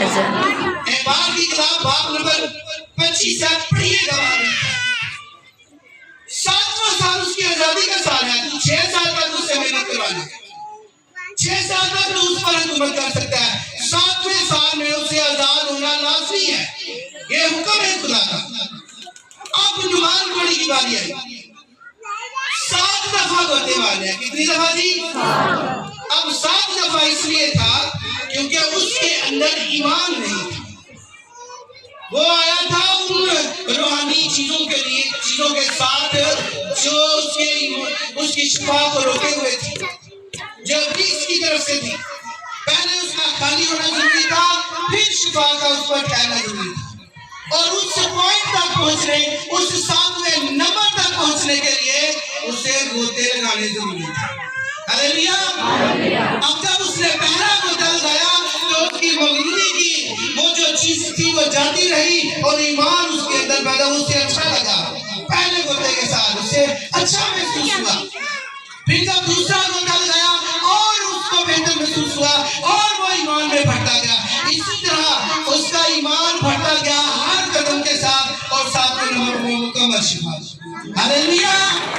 احبار کی کتاب باب نمبر 25 سے پڑھیے گا. 7واں سال اس کی آزادی کا سال ہے. 6 سال تک اس سے محنت کروانا ہے. 6 سال تک تو اس پر حکومت کر سکتا ہے. 7ویں سال میں اسے آزاد ہونا لازمی ہے. یہ حکم ہے خدا کا. اب نماز پڑھنے کی باری آئی. 7 دفعہ ہوتے والے ہیں. کتنی دفعہ جی؟ اب 7 دفعہ اس لیے تھا کیونکہ اس کے اندر ایمان نہیں تھا. وہ آیا تھا ان روحانی چیزوں کے لیے، چیزوں کے ساتھ جو اس کی شفا کو روکے ہوئے تھی، جو ابلیس کی طرف سے تھی. پہلے اس کا خالی ہونا ضروری تھا، پھر شفا کا اس پر ٹھہرنا ضروری تھا. اور اس پوائنٹ تک پہنچنے، اس 7ویں نمبر تک پہنچنے کے لیے اسے غوطے لگانے ضروری تھے. ہاللیلویہ. اب جب اس نے پہلا غوطہ لگایا تو اس کی مغروری کی وہ جو چیز تھی وہ جاتی رہی اور ایمان اس کے اندر پیدا. اسے اچھا لگا. پہلے غوطے کے ساتھ اسے اچھا محسوس ہوا. پھر جب دوسرا غوطہ لگایا اور اس کو بہتر محسوس ہوا اور وہ ایمان میں بڑھتا گیا. اسی طرح اس کا ایمان بڑھتا گیا ہر قدم کے ساتھ اور 7ویں نمبر میں مکمل شفا. ہاللیلویہ.